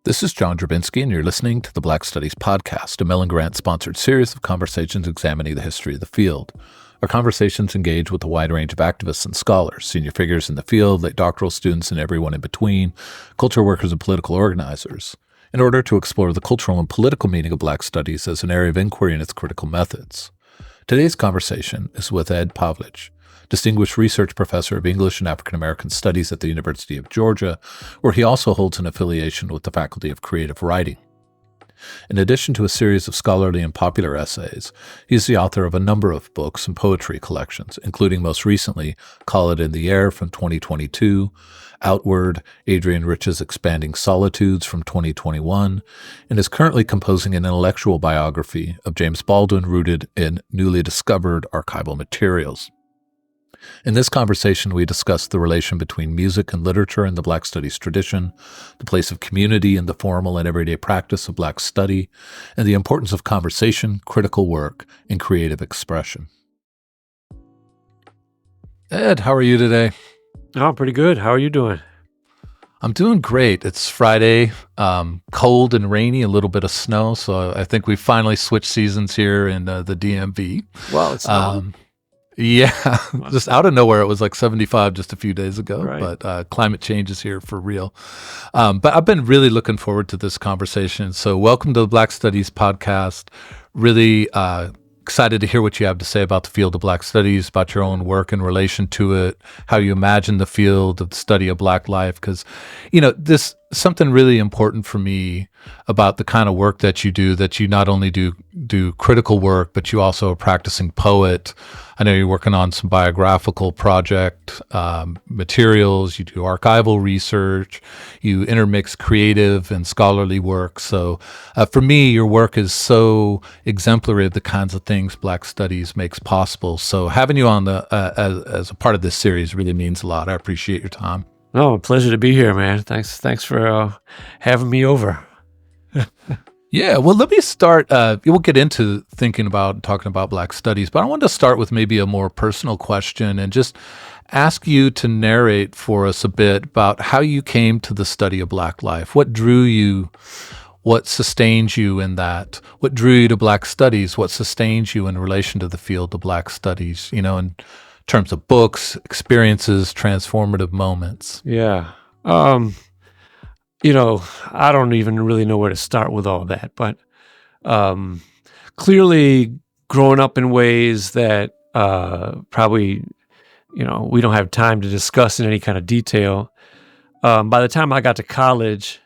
This is John Drabinski, and you're listening to the Black Studies Podcast, a Mellon Grant-sponsored series of conversations examining the history of the field. Our conversations engage with a wide range of activists and scholars, senior figures in the field, late doctoral students, and everyone in between, culture workers and political organizers, in order to explore the cultural and political meaning of Black Studies as an area of inquiry and its critical methods. Today's conversation is with Ed Pavlić, Distinguished Research Professor of English and African American Studies at the University of Georgia, where he also holds an affiliation with the Faculty of Creative Writing. In addition to a series of scholarly and popular essays, he is the author of a number of books and poetry collections, including most recently Call It in the Air from 2022, Outward, Adrienne Rich's Expanding Solitudes from 2021, and is currently composing an intellectual biography of James Baldwin rooted in newly discovered archival materials. In this conversation, we discuss the relation between music and literature in the Black Studies tradition, the place of community in the formal and everyday practice of Black study, and the importance of conversation, critical work, and creative expression. Ed, how are you today? Oh, pretty good. How are you doing? I'm doing great. It's Friday, cold and rainy, a little bit of snow, so I think we finally switched seasons here in the DMV. Well, it's Yeah, just out of nowhere, it was like 75 just a few days ago, right. But climate change is here for real. But I've been really looking forward to this conversation. So welcome to the Black Studies Podcast. Really excited to hear what you have to say about the field of Black Studies, about your own work in relation to it, how you imagine the field of the study of Black life. Because, this something really important for me about the kind of work that you not only do critical work, but you also are a practicing poet. I know you're working on some biographical project materials, you do archival research, you intermix creative and scholarly work. So for me, your work is so exemplary of the kinds of things Black Studies makes possible. So having you on as a part of this series really means a lot. I appreciate your time. Oh, a pleasure to be here, man. Thanks for having me over. Yeah, well, let me start. We'll get into thinking about and talking about Black Studies, but I wanted to start with maybe a more personal question and just ask you to narrate for us a bit about how you came to the study of Black life. What drew you? What sustains you in that? What drew you to Black Studies? What sustains you in relation to the field of Black Studies, in terms of books, experiences, transformative moments? Yeah. I don't even really know where to start with all that, but clearly growing up in ways that probably, we don't have time to discuss in any kind of detail. By the time I got to college,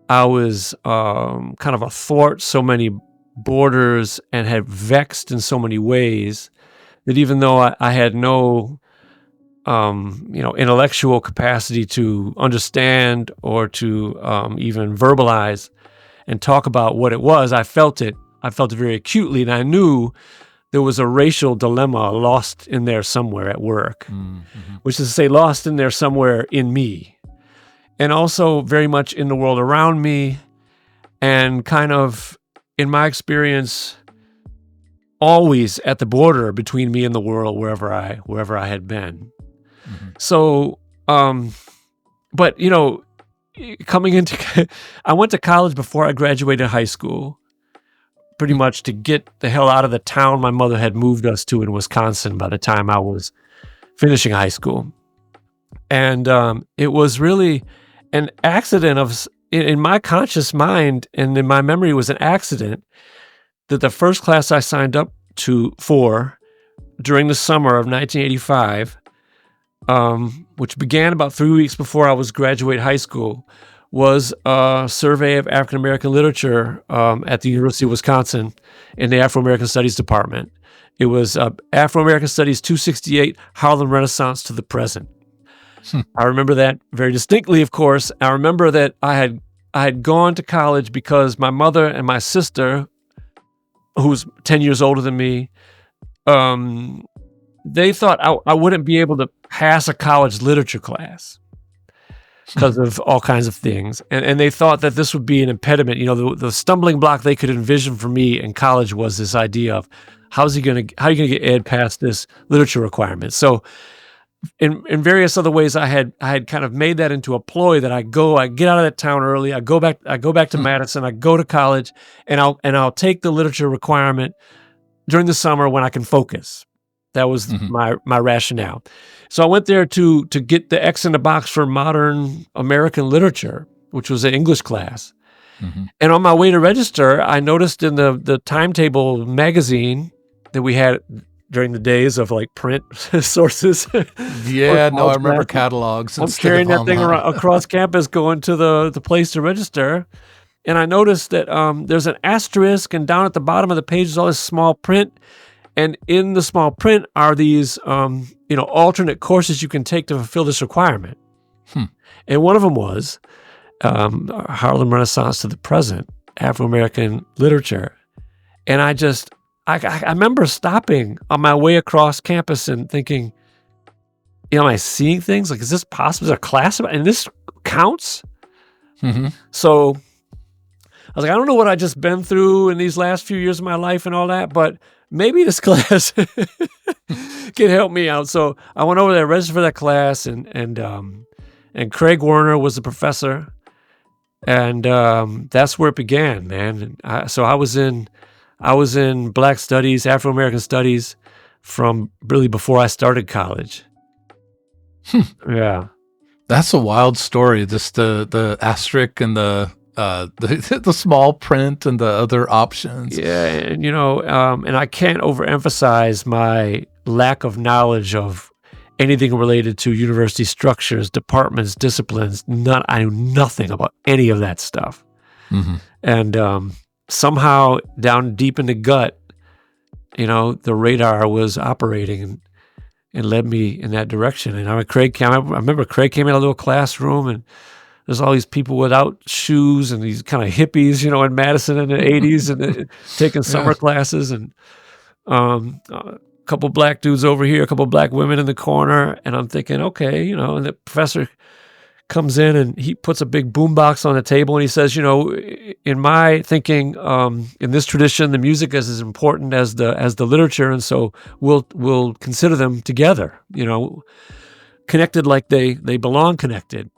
I was kind of athwart so many borders and had vexed in so many ways that even though I had no intellectual capacity to understand or to even verbalize and talk about what it was, I felt it very acutely, and I knew there was a racial dilemma lost in there somewhere at work, which is to say lost in there somewhere in me, and also very much in the world around me, and kind of, in my experience, always at the border between me and the world wherever I had been. So, but coming into, I went to college before I graduated high school, pretty much to get the hell out of the town my mother had moved us to in Wisconsin by the time I was finishing high school. And it was really an accident in my conscious mind and in my memory, it was an accident that the first class I signed up for during the summer of 1985, which began about 3 weeks before I was graduating high school, was a survey of African American literature at the University of Wisconsin in the Afro American Studies department. It was Afro American Studies 268, Harlem Renaissance to the Present. I remember that very distinctly, of course. I remember that I had gone to college because my mother and my sister, who was 10 years older than me, they thought I wouldn't be able to pass a college literature class because of all kinds of things. And they thought that this would be an impediment. The stumbling block they could envision for me in college was this idea of how are you going to get Ed past this literature requirement? So in various other ways, I had kind of made that into a ploy that I get out of that town early, I go back to Madison, I go to college, and I'll take the literature requirement during the summer when I can focus. That was my rationale. So I went there to get the X in the box for modern American literature, which was an English class. And on my way to register, I noticed in the timetable magazine that we had during the days of like print sources. Yeah, no, I remember catalogs. I'm carrying that thing across campus going to the place to register. And I noticed that there's an asterisk, and down at the bottom of the page is all this small print. And in the small print are these, alternate courses you can take to fulfill this requirement. And one of them was Harlem Renaissance to the present, Afro-American literature. And I remember stopping on my way across campus and thinking, am I seeing things? Like, is this possible? Is there a class about, and this counts? So I was like, I don't know what I just been through in these last few years of my life and all that, but maybe this class can help me out. So I went over there, registered for that class, and Craig Werner was the professor, and that's where it began, man. So I was in Black Studies, Afro-American Studies, from really before I started college. Yeah, that's a wild story. Just the asterisk and the small print and the other options. Yeah, and and I can't overemphasize my lack of knowledge of anything related to university structures, departments, disciplines. I knew nothing about any of that stuff. And somehow down deep in the gut, the radar was operating and led me in that direction. And I remember Craig came in a little classroom, and there's all these people without shoes and these kind of hippies, in Madison in the 80s and taking summer classes, and a couple black dudes over here, a couple black women in the corner. And I'm thinking, okay, and the professor comes in and he puts a big boombox on the table and he says, in my thinking, in this tradition, the music is as important as the literature, and so we'll consider them together, connected like they belong connected.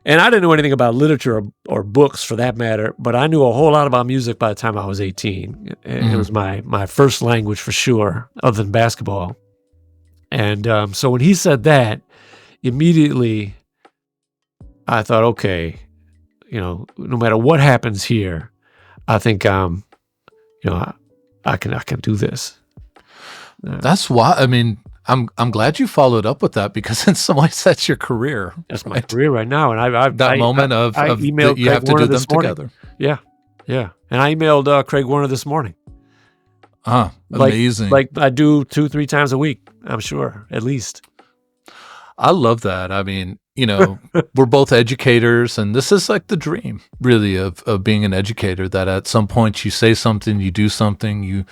And I didn't know anything about literature or books for that matter, but I knew a whole lot about music by the time I was 18. It was my first language for sure, other than basketball. And so when he said that, immediately I thought, okay, no matter what happens here, I think I can do this. That's why. I mean, I'm glad you followed up with that, because in some ways that's your career. That's my career right now, and I emailed you Craig have to Werner do them together. Yeah, and I emailed Craig Werner this morning. Amazing! Like I do 2-3 times a week. I'm sure, at least. I love that. I mean, we're both educators, and this is like the dream, really, of being an educator, that at some point you say something, you do something, you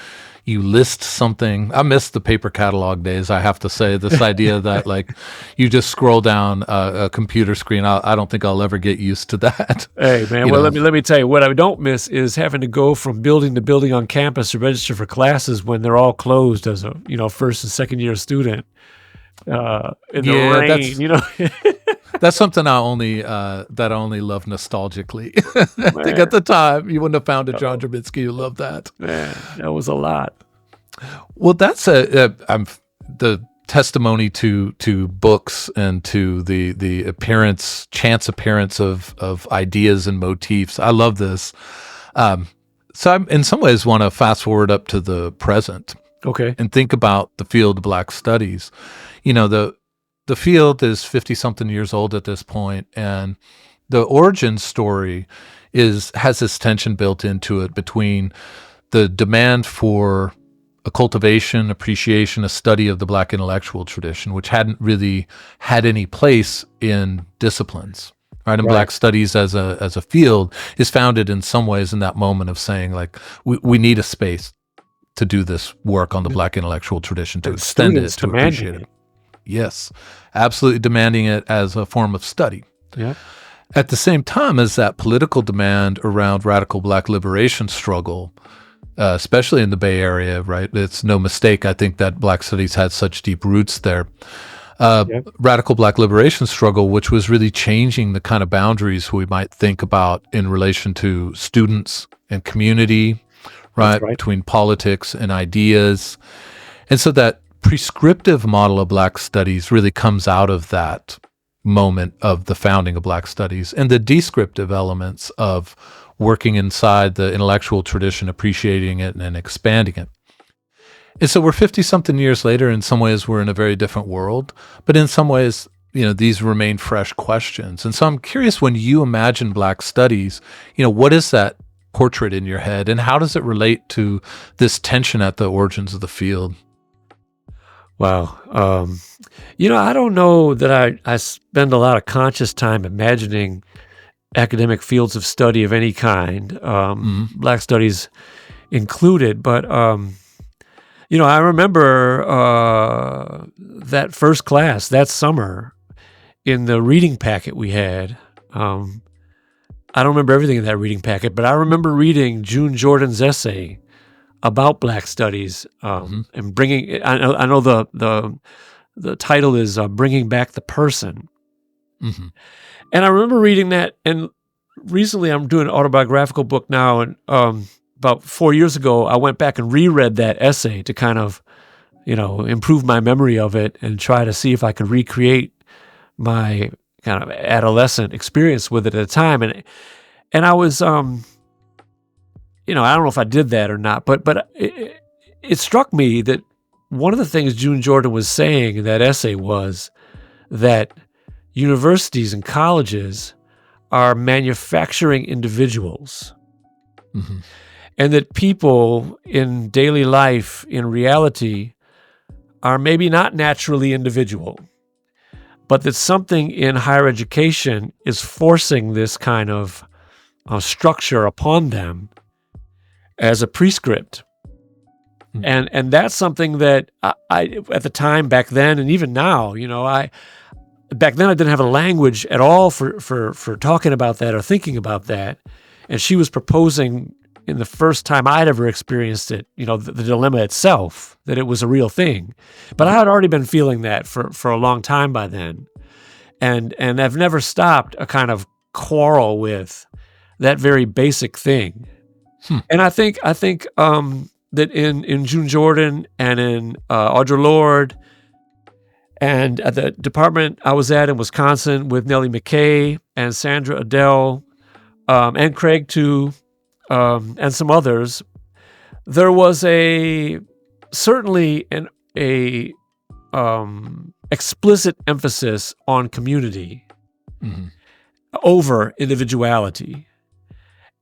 list something. I miss the paper catalog days, I have to say. This idea that like you just scroll down a computer screen, I don't think I'll ever get used to that. Hey, man, let me tell you, what I don't miss is having to go from building to building on campus to register for classes when they're all closed as a first and second year student. In the rain, That's something I only love nostalgically. I think at the time you wouldn't have found a John Drabitsky who loved that. Man, that was a lot. Well, that's the testimony to books and to the chance appearance of ideas and motifs. I love this. So I, in some ways, want to fast forward up to the present. Okay. And think about the field of Black Studies. The field is 50-something years old at this point, and the origin story has this tension built into it between the demand for a cultivation, appreciation, a study of the Black intellectual tradition, which hadn't really had any place in disciplines. Right? And Black Studies as a field is founded in some ways in that moment of saying, like, we need a space to do this work on the Black intellectual tradition, to extend it, to appreciate it. Yes, absolutely demanding it as a form of study. Yeah. At the same time as that political demand around radical Black liberation struggle, especially in the Bay Area, right? It's no mistake, I think, that Black Studies had such deep roots there. Yeah. Radical Black liberation struggle, which was really changing the kind of boundaries we might think about in relation to students and community, That's right? right. Between politics and ideas. And so that prescriptive model of Black studies really comes out of that moment of the founding of Black studies, and the descriptive elements of working inside the intellectual tradition, appreciating it and expanding it. And so we're 50 something years later. In some ways, we're in a very different world, but in some ways, these remain fresh questions. And so I'm curious, when you imagine Black studies, what is that portrait in your head, and how does it relate to this tension at the origins of the field? Wow. I don't know that I spend a lot of conscious time imagining academic fields of study of any kind, Black studies included. But, I remember that first class that summer in the reading packet we had. I don't remember everything in that reading packet, but I remember reading June Jordan's essay about Black studies, and bringing. I know the title is "Bringing Back the Person," and I remember reading that. And recently, I'm doing an autobiographical book now, and about 4 years ago, I went back and reread that essay to kind of, improve my memory of it and try to see if I could recreate my kind of adolescent experience with it at the time. And I was, I don't know if I did that or not, but it struck me that one of the things June Jordan was saying in that essay was that universities and colleges are manufacturing individuals, and that people in daily life, in reality, are maybe not naturally individual, but that something in higher education is forcing this kind of structure upon them as a prescript. And that's something that I at the time back then, and even now, back then I didn't have a language at all for talking about that or thinking about that. And she was proposing, in the first time I'd ever experienced it, the dilemma itself, that it was a real thing. But I had already been feeling that for a long time by then. And I've never stopped a kind of quarrel with that very basic thing. And I think that in June Jordan and in Audre Lorde and at the department I was at in Wisconsin with Nellie McKay and Sandra Adele, and Craig too, and some others, there was certainly an explicit emphasis on community over individuality,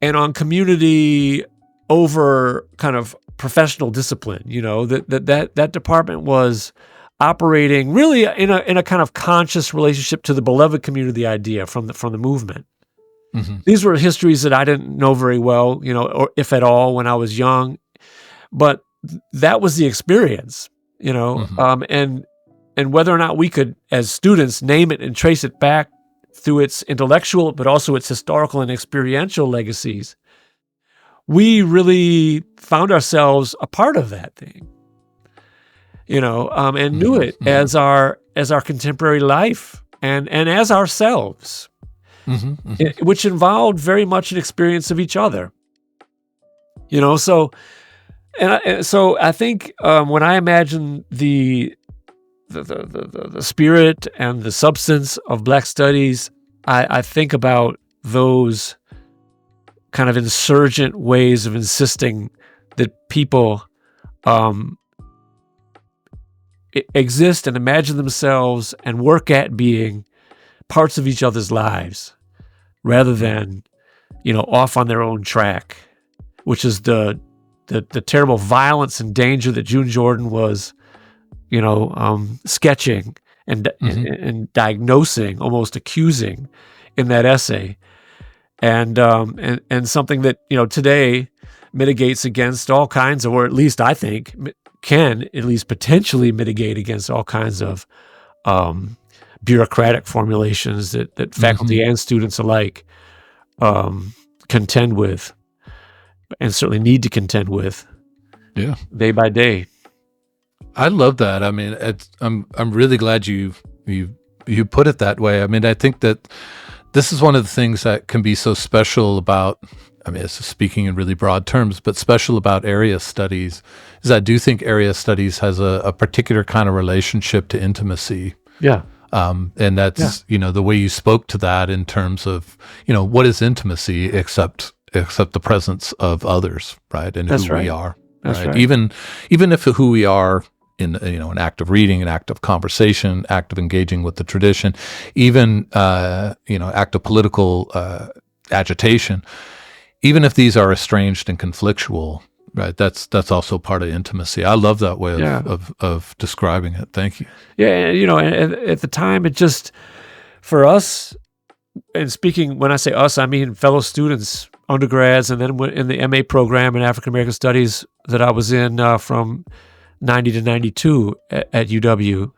and on community over kind of professional discipline. That department was operating really in a kind of conscious relationship to the beloved community idea from the movement. These were histories that I didn't know very well, or if at all, when I was young, but that was the experience, and whether or not we could, as students, name it and trace it back through its intellectual, but also its historical and experiential legacies, we really found ourselves a part of that thing, and knew it as our contemporary life and as ourselves. Which involved very much an experience of each other, So I think when I imagine the spirit and the substance of Black studies, I think about those kind of insurgent ways of insisting that people exist and imagine themselves and work at being parts of each other's lives, rather than, off on their own track, which is the terrible violence and danger that June Jordan was, sketching and diagnosing, almost accusing, in that essay, and something that today mitigates against all kinds of, or at least I think can at least potentially mitigate against all kinds of bureaucratic formulations that faculty and students alike contend with, and certainly need to contend with, day by day. I love that. I mean, I'm really glad you put it that way. I mean, I think that this is one of the things that can be so special about, I mean, it's speaking in really broad terms, but special about area studies is I do think area studies has a particular kind of relationship to intimacy. Yeah. And that's, the way you spoke to that in terms of, what is intimacy except the presence of others, right? And That's who right. we are, That's right? right. Even if who we are in, an act of reading, an act of conversation, act of engaging with the tradition, even, act of political agitation, even if these are estranged and conflictual, right? That's also part of intimacy. I love that way of describing it. Thank you. Yeah, and at the time, it just, for us, and speaking, when I say us, I mean fellow students, undergrads, and then in the MA program in African American Studies that I was in from 90 to 92 at UW.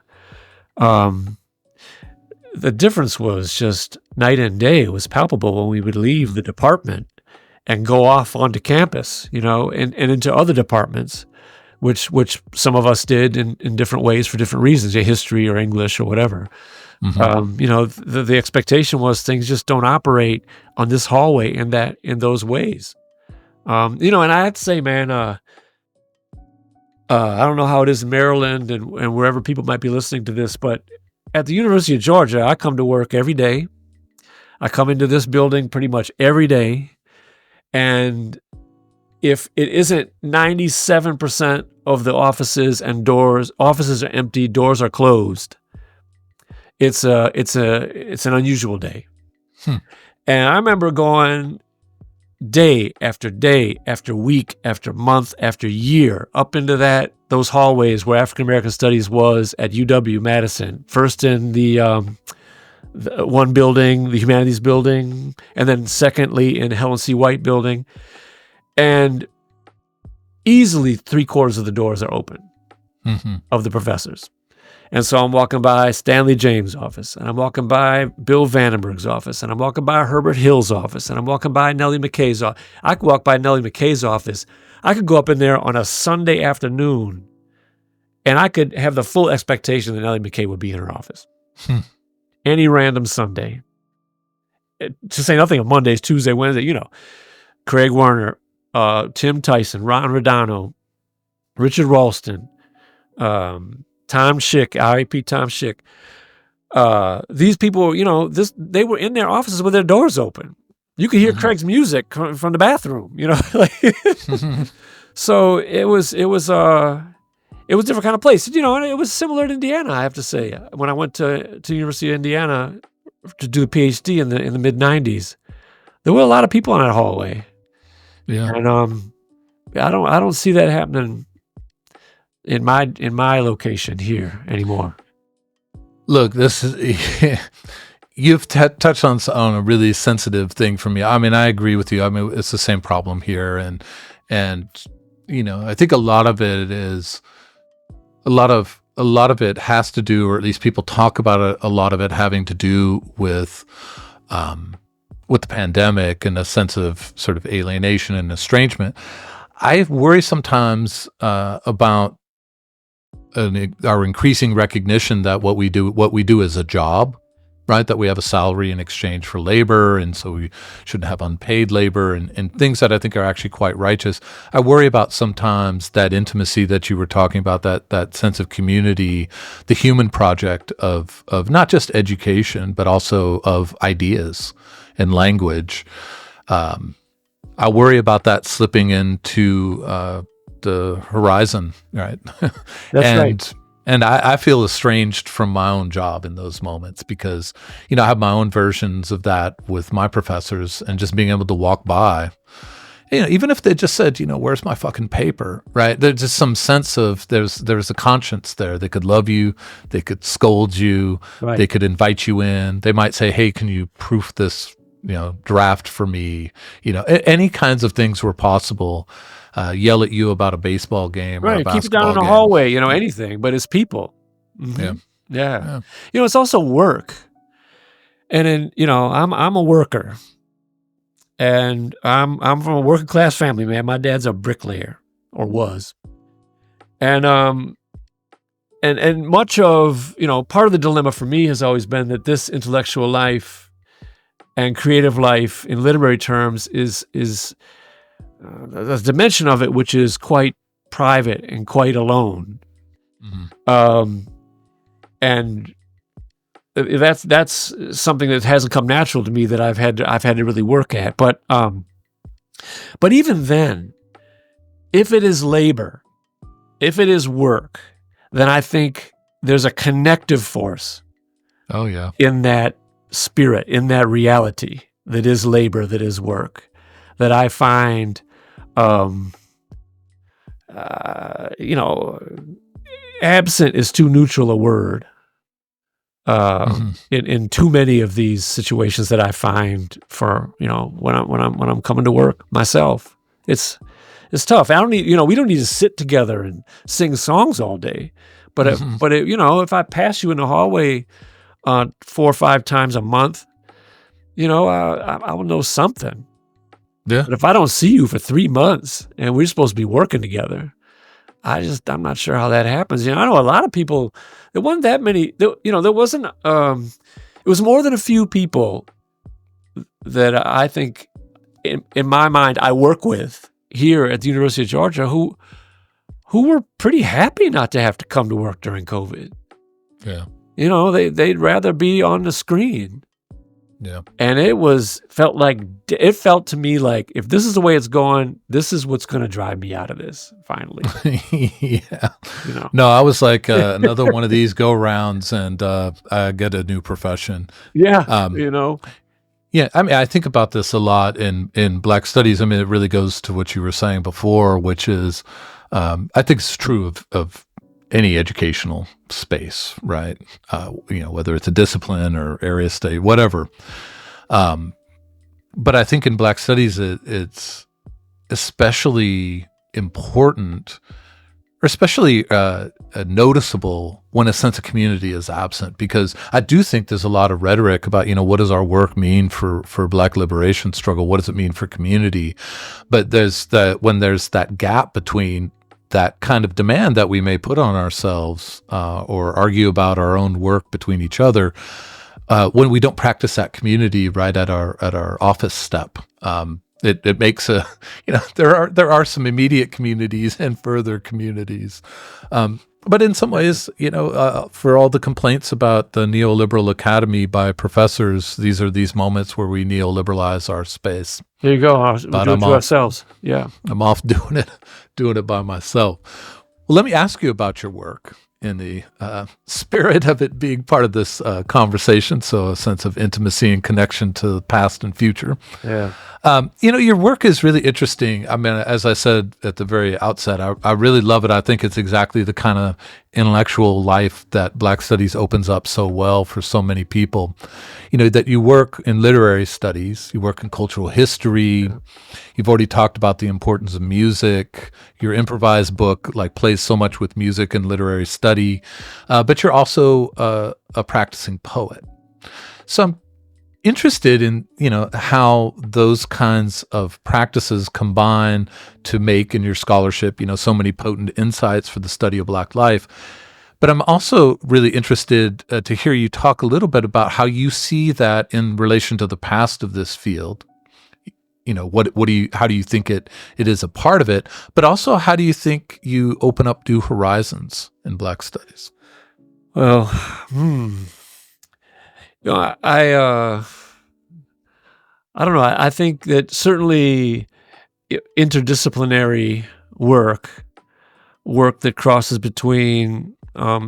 The difference was just night and day. It was palpable when we would leave the department and go off onto campus, and into other departments, which some of us did in different ways for different reasons, history or English or whatever. Mm-hmm. The expectation was things just don't operate on this hallway in those ways. And I have to say, man, I don't know how it is in Maryland and wherever people might be listening to this, but at the University of Georgia, I come to work every day. I come into this building pretty much every day. And if it isn't 97% of the offices are empty, doors are closed, it's an unusual day. And I remember going day after day, after week, after month, after year, up into those hallways where African American Studies was at UW-Madison. First in the one building, the Humanities building, and then secondly in Helen C. White building. And easily 3/4 of the doors are open of the professors. And so I'm walking by Stanley James' office, and I'm walking by Bill Vandenberg's office, and I'm walking by Herbert Hill's office, and I'm walking by Nellie McKay's office. I could walk by Nellie McKay's office. I could go up in there on a Sunday afternoon, and I could have the full expectation that Nellie McKay would be in her office. Any random Sunday. To say nothing of Mondays, Tuesday, Wednesday, Craig Werner, Tim Tyson, Ron Rodano, Richard Ralston, Tom Schick, RIP Tom Schick. These people, they were in their offices with their doors open. You could hear Craig's music from the bathroom, So it was a different kind of place, and it was similar to Indiana, I have to say. When I went to University of Indiana to do a PhD in the mid '90s, there were a lot of people in that hallway. Yeah, and I don't see that happening in my location here anymore. Look, this is you've touched on a really sensitive thing for me. I mean, I agree with you. I mean, it's the same problem here, and I think a lot of it is a lot of it has to do, or at least people talk about it, a lot of it having to do with the pandemic and a sense of sort of alienation and estrangement. I worry sometimes about our increasing recognition that what we do is a job, right? That we have a salary in exchange for labor, and so we shouldn't have unpaid labor and things that I think are actually quite righteous. I worry about sometimes that intimacy that you were talking about, that sense of community, the human project of not just education, but also of ideas and language. I worry about that slipping into the horizon, right? That's right. And I feel estranged from my own job in those moments because, I have my own versions of that with my professors, and just being able to walk by, even if they just said, where's my fucking paper, right? There's just some sense of there's a conscience there. They could love you. They could scold you. Right. They could invite you in. They might say, hey, can you proof this, draft for me? Any kinds of things were possible. Yell at you about a baseball game, or a basketball game. Keep it down in the hallway, anything, but it's people. Yeah. It's also work. And then, I'm a worker, and I'm from a working class family, man. My dad's a bricklayer, or was. And and much of, part of the dilemma for me has always been that this intellectual life and creative life in literary terms is a dimension of it which is quite private and quite alone. And that's something that hasn't come natural to me, that I've had to really work at. But even then, if it is labor, if it is work, then I think there's a connective force. Oh yeah. In that spirit, in that reality that is labor, that is work, that I find, absent is too neutral a word. In too many of these situations that I find for, when I'm coming to work myself, it's tough. I don't need, we don't need to sit together and sing songs all day, but if I pass you in the hallway 4 or 5 times a month, I will know something. Yeah. But if I don't see you for 3 months and we're supposed to be working together, I'm not sure how that happens. I know a lot of people, there wasn't that many, there wasn't, it was more than a few people that I think in my mind I work with here at the University of Georgia who were pretty happy not to have to come to work during COVID. Yeah. They'd rather be on the screen. Yeah. And it felt to me like, if this is the way it's going, this is what's going to drive me out of this finally. Yeah. No, I was like another one of these go rounds and I get a new profession. Yeah. Yeah. I mean, I think about this a lot in Black studies. I mean, it really goes to what you were saying before, which is, I think it's true of any educational space, right? Whether it's a discipline or area study, whatever. But I think in Black studies, it's especially important, or especially noticeable when a sense of community is absent, because I do think there's a lot of rhetoric about, what does our work mean for Black liberation struggle? What does it mean for community? But when there's that gap between that kind of demand that we may put on ourselves or argue about our own work between each other, when we don't practice that community right at our office step, it makes there are some immediate communities and further communities. But in some ways, for all the complaints about the neoliberal academy by professors, these are these moments where we neoliberalize our space. There you go. We'll do it to ourselves. Yeah. I'm off doing it by myself. Well, let me ask you about your work in the spirit of it being part of this conversation. So a sense of intimacy and connection to the past and future. Yeah. Your work is really interesting. I mean, as I said at the very outset, I really love it. I think it's exactly the kind of intellectual life that Black studies opens up so well for so many people. That you work in literary studies, you work in cultural history. You've already talked about the importance of music. Your improvised book plays so much with music and literary study, but you're also a practicing poet. So I'm interested in how those kinds of practices combine to make in your scholarship so many potent insights for the study of Black life. But I'm also really interested to hear you talk a little bit about how you see that in relation to the past of this field. How do you think it is a part of it, but also how do you think you open up new horizons in Black studies? Well, I don't know. I think that certainly interdisciplinary work that crosses between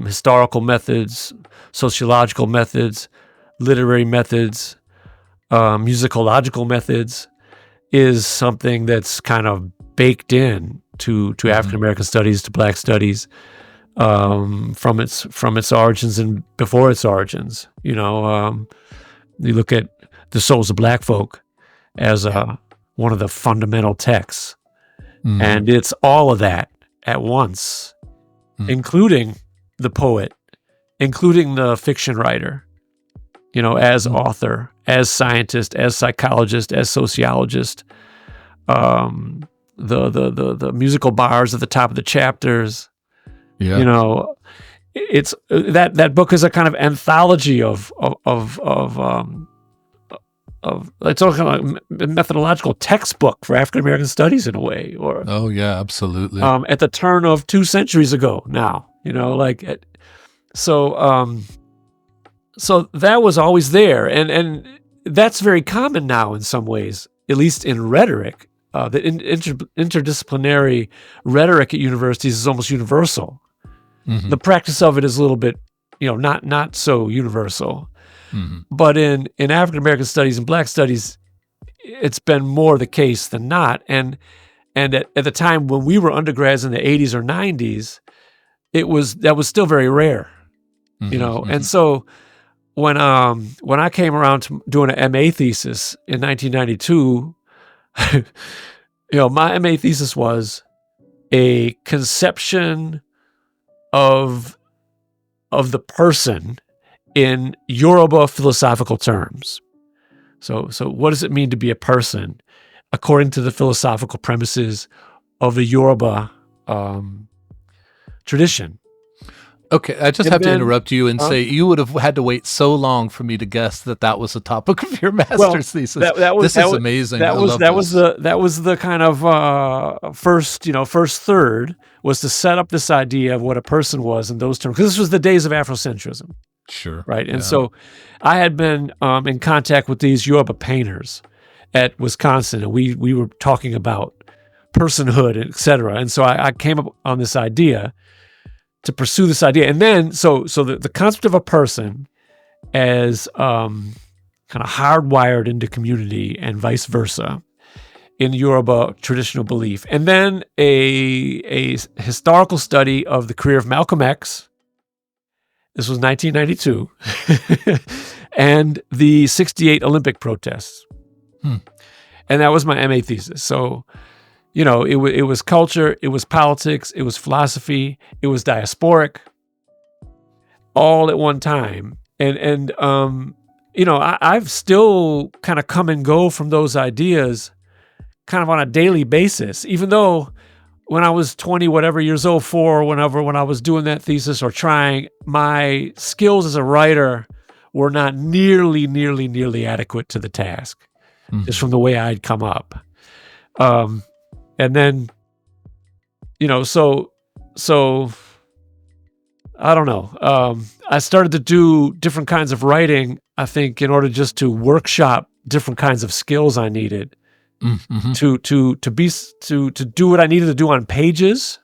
historical methods, sociological methods, literary methods, musicological methods, is something that's kind of baked in to African American studies, to Black studies, from its origins and before its origins. You look at the Souls of Black Folk as one of the fundamental texts, and it's all of that at once, including the poet, including the fiction writer, as author, as scientist, as psychologist, as sociologist, the musical bars at the top of the chapters. Yeah. it's that book is a kind of anthology of it's all kind of a methodological textbook for African American studies in a way, or Oh yeah, absolutely. at the turn of 2 centuries ago now, so so that was always there, and that's very common now in some ways, at least in rhetoric. The interdisciplinary rhetoric at universities is almost universal. Mm-hmm. The practice of it is a little bit, not so universal. Mm-hmm. But in African American studies and Black studies, it's been more the case than not. And at the time when we were undergrads in the 80s or 90s, that was still very rare, Mm-hmm. And so when I came around to doing an MA thesis in 1992, my MA thesis was a conception of the person in Yoruba philosophical terms. So what does it mean to be a person according to the philosophical premises of the Yoruba tradition? Okay, I just have to interrupt you and say you would have had to wait so long for me to guess that was the topic of your master's thesis. This is amazing. That was the kind of first third was to set up this idea of what a person was in those terms, because this was the days of Afrocentrism. Sure. Right. And so I had been in contact with these Yoruba painters at Wisconsin, and we were talking about personhood, et cetera. And so I came up on this idea to pursue this idea. And then, so the concept of a person as kind of hardwired into community and vice versa in Yoruba traditional belief. And then a historical study of the career of Malcolm X. This was 1992, and the 68 Olympic protests. And that was my MA thesis. So, it was culture, it was politics, it was philosophy, it was diasporic, all at one time. And I've still kind of come and go from those ideas kind of on a daily basis, even though when I was 20, whatever years old, when I was doing that thesis or trying, my skills as a writer were not nearly adequate to the task, just from the way I'd come up. And then, so I don't know. I started to do different kinds of writing, I think, in order just to workshop different kinds of skills I needed. Mm-hmm. to do what I needed to do on pages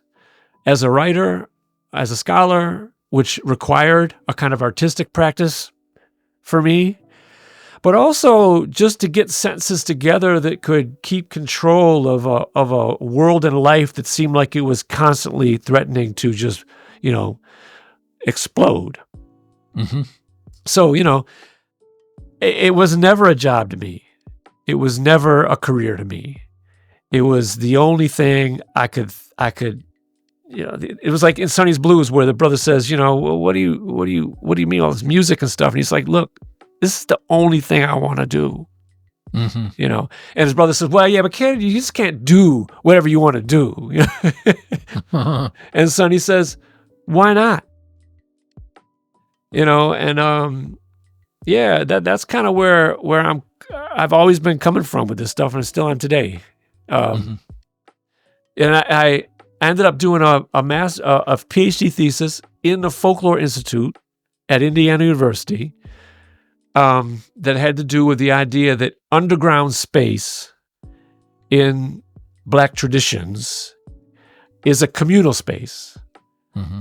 as a writer, as a scholar, which required a kind of artistic practice for me, but also just to get sentences together that could keep control of a world and life that seemed like it was constantly threatening to just, explode. Mm-hmm. So, it was never a job to me. It was never a career to me. It was the only thing I could, it was like in Sonny's Blues where the brother says, well, what do you mean all this music and stuff? And he's like, look, this is the only thing I want to do. Mm-hmm. And his brother says, well, yeah, but Kennedy, you just can't do whatever you want to do. And Sonny says, why not? That's kind of where I've always been coming from with this stuff, and I still am today. And I ended up doing a PhD thesis in the Folklore Institute at Indiana University that had to do with the idea that underground space in Black traditions is a communal space,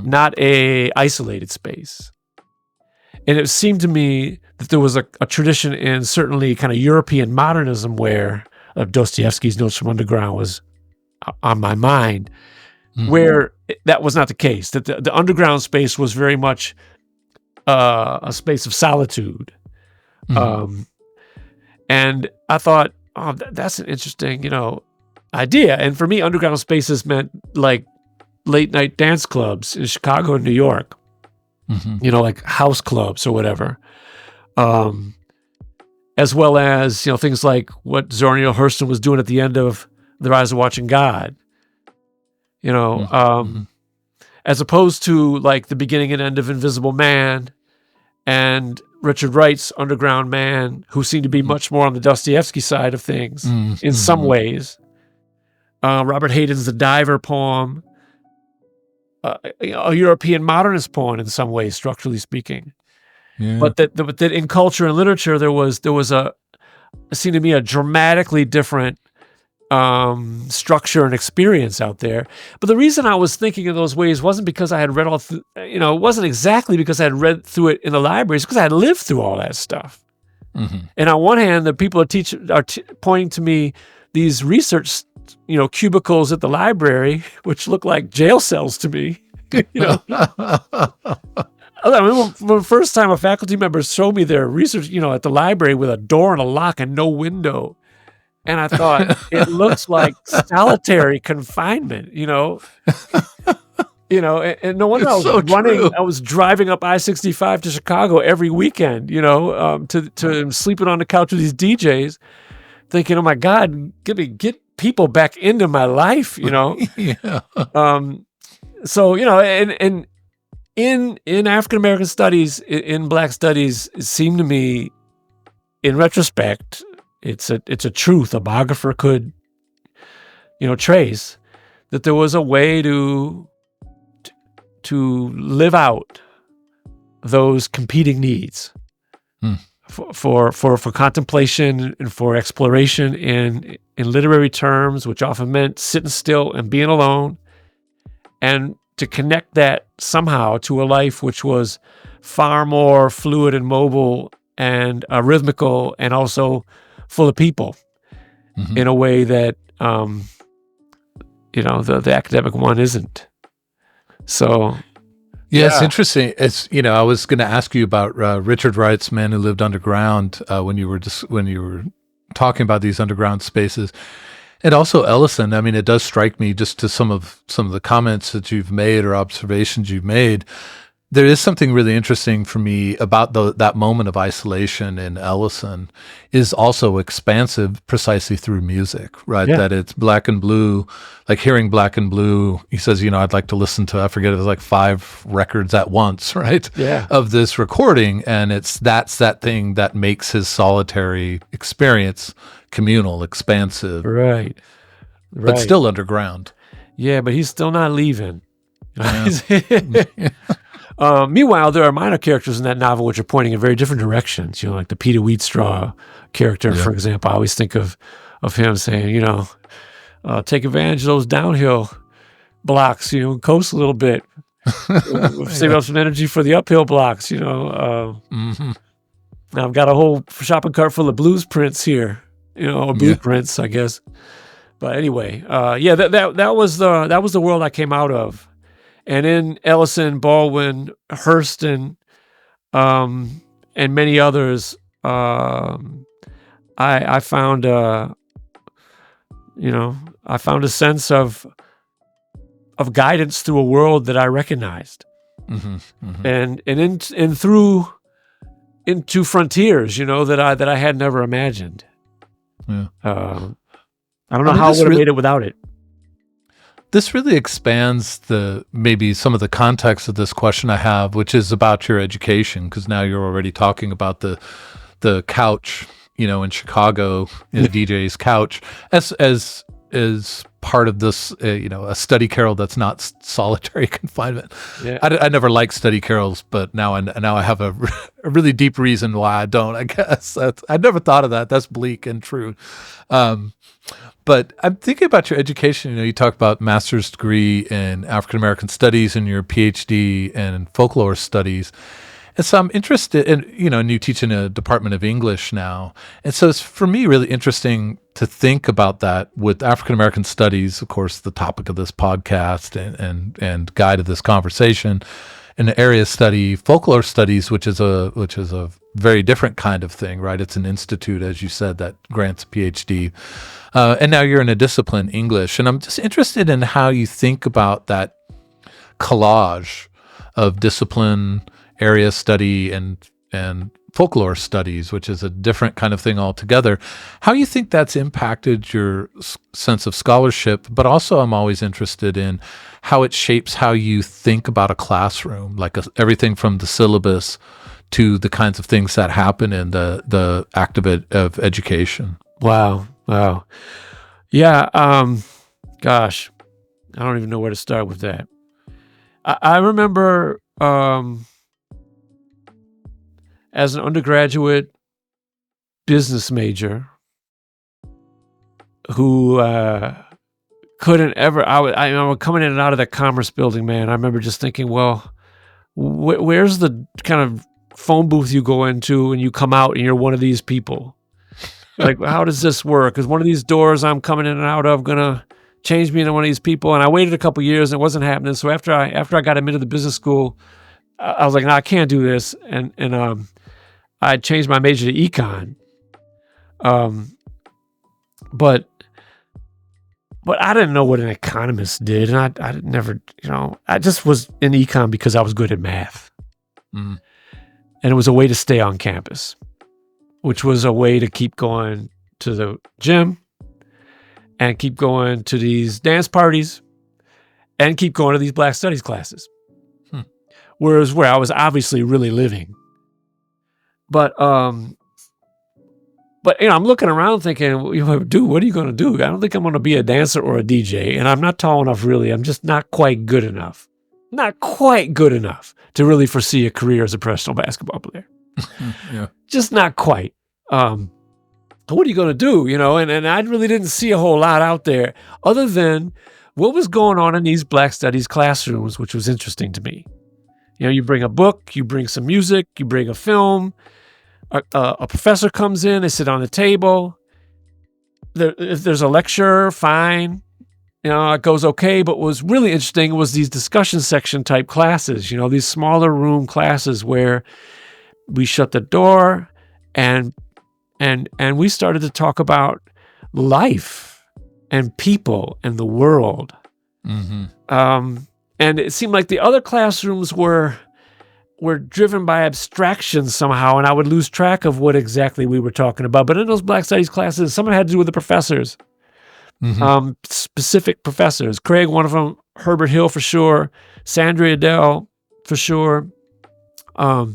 not a isolated space. And it seemed to me that there was a tradition in certainly kind of European modernism where Dostoevsky's Notes from Underground was on my mind, where that was not the case, that the underground space was very much a space of solitude. And I thought, that's an interesting, idea. And for me, underground spaces meant like late night dance clubs in Chicago and New York. Like house clubs or whatever, as well as, things like what Zora Neale Hurston was doing at the end of The Rise of Watching God, as opposed to like The Beginning and End of Invisible Man and Richard Wright's Underground Man, who seemed to be much more on the Dostoevsky side of things in some ways. Robert Hayden's The Diver poem, a European modernist poem in some ways, structurally speaking. Yeah. But that in culture and literature, there was it seemed to me a dramatically different structure and experience out there. But the reason I was thinking in those ways wasn't because I had read it wasn't exactly because I had read through it in the libraries, because I had lived through all that stuff. And on one hand, the people are pointing to me these research, cubicles at the library, which look like jail cells to me. I remember the first time a faculty member showed me their research, at the library with a door and a lock and no window. And I thought, it looks like solitary confinement, and no wonder I was I was driving up I-65 to Chicago every weekend, to sleeping on the couch with these DJs, thinking, oh my God, get people back into my life, Yeah. So, and in African American studies, in Black studies, it seemed to me, in retrospect, it's a truth a biographer could, trace, that there was a way to live out those competing needs for contemplation and for exploration in literary terms, which often meant sitting still and being alone, and to connect that somehow to a life which was far more fluid and mobile and rhythmical and also full of people in a way that, the academic one isn't. So, yeah, it's interesting. It's, I was going to ask you about Richard Wright's Man Who Lived Underground when you were talking about these underground spaces. And also Ellison. I mean, it does strike me, just to some of the comments that you've made or observations you've made, there is something really interesting for me about that moment of isolation in Ellison is also expansive precisely through music, right? Yeah. That it's Black and Blue, like hearing Black and Blue. He says, I'd like to listen to, I forget, it was like 5 records at once, right? Yeah. Of this recording. And that's that thing that makes his solitary experience communal, expansive. Right. But still underground. Yeah, but he's still not leaving. Yeah. Meanwhile, there are minor characters in that novel which are pointing in very different directions. Like the Peter Wheatstraw character, for example. I always think of him saying, take advantage of those downhill blocks, coast a little bit. Save up some energy for the uphill blocks, Now I've got a whole shopping cart full of blues prints here, or blueprints, I guess. But anyway, that was the world I came out of. And in Ellison, Baldwin, Hurston, and many others, I found I found a sense of guidance through a world that I recognized, and through into frontiers, that I had never imagined. Yeah. I don't know how I would have made it without it. This really expands maybe some of the context of this question I have, which is about your education, because now you're already talking about the couch, in Chicago, in DJ's couch, as part of this, a study carrel that's not solitary confinement. Yeah. I never liked study carrels, but now I have a really deep reason why I don't. I guess I never thought of that. That's bleak and true. But I'm thinking about your education. You talk about master's degree in African American studies and your PhD in folklore studies. And so I'm interested in, and you teach in a department of English now. And so it's for me really interesting to think about that with African American studies, of course, the topic of this podcast and guide of this conversation. An area study, folklore studies, which is a very different kind of thing, right? It's an institute, as you said, that grants a PhD. And now you're in a discipline, English. And I'm just interested in how you think about that collage of discipline, area study, and folklore studies, which is a different kind of thing altogether. How do you think that's impacted your sense of scholarship? But also, I'm always interested in how it shapes how you think about a classroom, like everything from the syllabus to the kinds of things that happen in the act of education. Wow. Yeah. Gosh, I don't even know where to start with that. I remember as an undergraduate business major who couldn't ever. I was coming in and out of that commerce building, man. I remember just thinking, well, where's the kind of phone booth you go into and you come out and you're one of these people? Like, how does this work? Is one of these doors I'm coming in and out of gonna change me into one of these people? And I waited a couple years and it wasn't happening. So after I got admitted to business school, I was like, no, I can't do this. And I changed my major to econ. But I didn't know what an economist did. And I never, I just was in econ because I was good at math. Mm. And it was a way to stay on campus, which was a way to keep going to the gym and keep going to these dance parties and keep going to these Black Studies classes. Whereas where I was obviously really living. But I'm looking around thinking, dude, what are you going to do? I don't think I'm going to be a dancer or a DJ, and I'm not tall enough, really. I'm just not quite good enough. Not quite good enough to really foresee a career as a professional basketball player. Yeah. Just not quite. What are you going to do? And I really didn't see a whole lot out there other than what was going on in these Black Studies classrooms, which was interesting to me. You bring a book, you bring some music, you bring a film, a professor comes in, they sit on the table. If there's a lecture, fine. It goes okay. But what was really interesting was these discussion section type classes, these smaller room classes where we shut the door and we started to talk about life and people and the world. Mm-hmm. And it seemed like the other classrooms were driven by abstraction somehow, and I would lose track of what exactly we were talking about. But in those Black Studies classes, some of it had to do with the professors, specific professors. Craig, one of them, Herbert Hill for sure, Sandra Adele for sure. I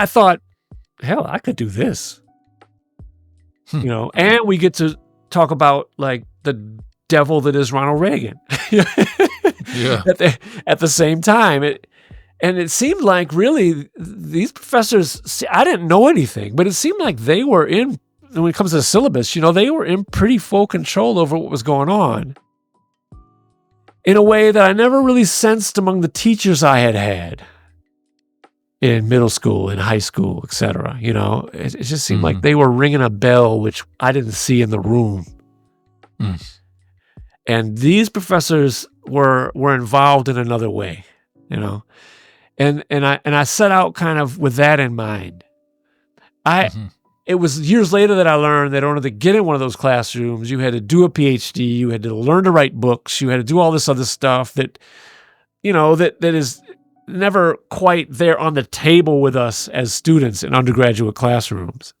thought, hell, I could do this. And we get to talk about like the devil that is Ronald Reagan. Yeah. At the same time, it seemed like really these professors. I didn't know anything, but it seemed like they were in. When it comes to the syllabus, they were in pretty full control over what was going on, in a way that I never really sensed among the teachers I had in middle school, in high school, etc. It just seemed like they were ringing a bell, which I didn't see in the room. And these professors were involved in another way, and I set out kind of with that in mind. It was years later that I learned that in order to get in one of those classrooms, you had to do a PhD, you had to learn to write books, you had to do all this other stuff that is never quite there on the table with us as students in undergraduate classrooms.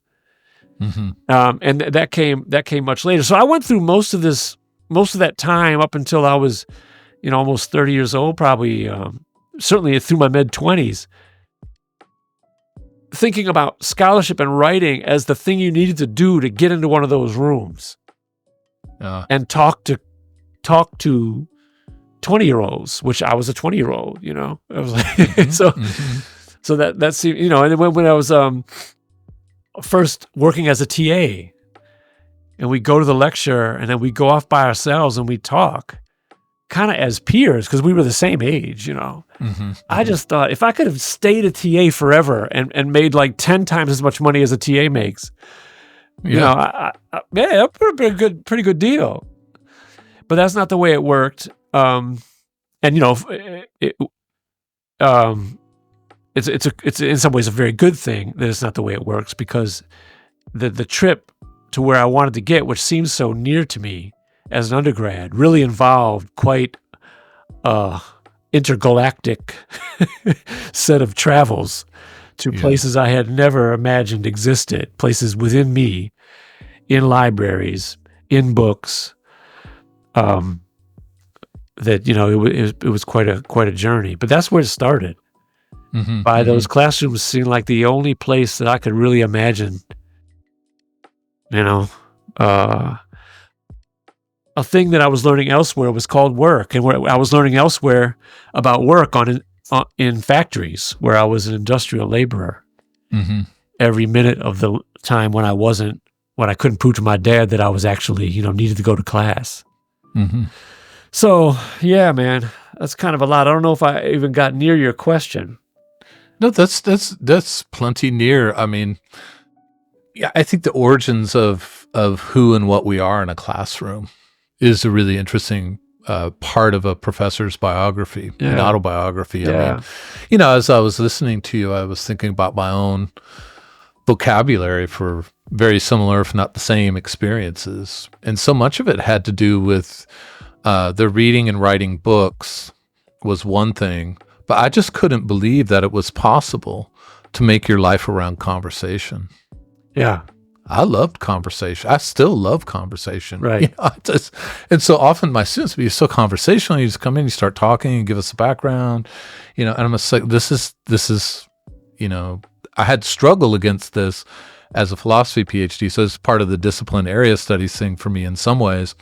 And that came much later. So I went through most of that time up until I was, almost 30 years old, probably, certainly through my mid-20s, thinking about scholarship and writing as the thing you needed to do to get into one of those rooms and talk to 20-year-olds, which I was a 20-year-old, I was like, so that seemed, and then when I was first working as a TA, and we go to the lecture and then we go off by ourselves and we talk kind of as peers because we were the same age, I just thought if I could have stayed a TA forever and made like 10 times as much money as a TA makes, that'd be a pretty good deal. But that's not the way it worked. It's in some ways a very good thing that it's not the way it works, because the trip to where I wanted to get, which seems so near to me as an undergrad, really involved quite intergalactic set of travels to places I had never imagined existed, places within me, in libraries, in books. That it was quite a journey, but that's where it started. By those classrooms seemed like the only place that I could really imagine, a thing that I was learning elsewhere was called work, and where I was learning elsewhere about work in factories where I was an industrial laborer. Every minute of the time when I couldn't prove to my dad that I was actually, needed to go to class. So, yeah, man, that's kind of a lot. I don't know if I even got near your question. No, that's plenty near. I mean, yeah, I think the origins of who and what we are in a classroom is a really interesting part of a professor's biography, an autobiography. Yeah. I mean, as I was listening to you, I was thinking about my own vocabulary for very similar, if not the same, experiences, and so much of it had to do with the reading and writing books was one thing, but I just couldn't believe that it was possible to make your life around conversation. Yeah. I loved conversation. I still love conversation. Right. And so often my students would be so conversational. You just come in, you start talking, you give us a background, and I'm just like, this is, I had struggled against this as a philosophy PhD. So it's part of the discipline area studies thing for me in some ways,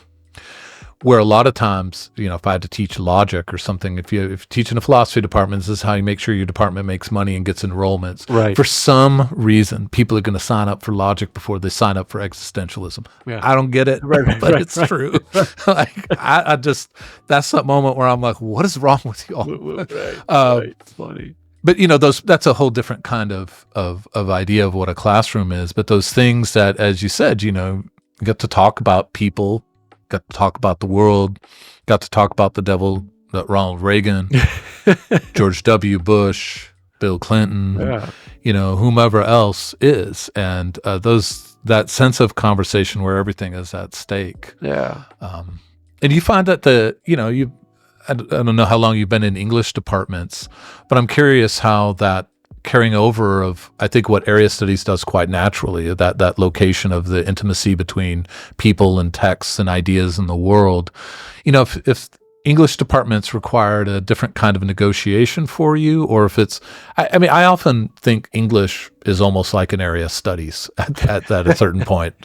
where a lot of times, if I had to teach logic or something, if you teach in a philosophy department, this is how you make sure your department makes money and gets enrollments. Right. For some reason, people are going to sign up for logic before they sign up for existentialism. Yeah. I don't get it, but it's true. I just, that's that moment where I'm like, what is wrong with y'all? Right. It's funny. But that's a whole different kind of idea of what a classroom is. But those things that, as you said, you get to talk about people, got to talk about the world, got to talk about the devil, Ronald Reagan, George W. Bush, Bill Clinton, whomever else is, and that sense of conversation where everything is at stake. Yeah. And you find that I don't know how long you've been in English departments, but I'm curious how that carrying over of, I think, what area studies does quite naturally, that location of the intimacy between people and texts and ideas in the world. If English departments required a different kind of negotiation for you, or if it's, I often think English is almost like an area of studies at a certain point.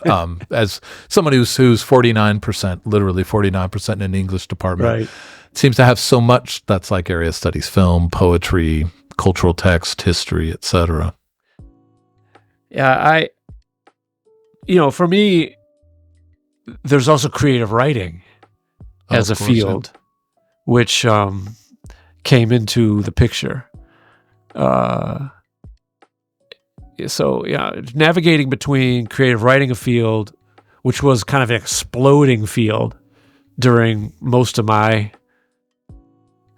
As someone who's 49%, literally 49% in an English department, Right. seems to have so much that's like area studies, film, poetry, cultural text, history, etc. Yeah, for me, there's also creative writing as a field, which came into the picture. So, navigating between creative writing, a field, which was kind of an exploding field during most of my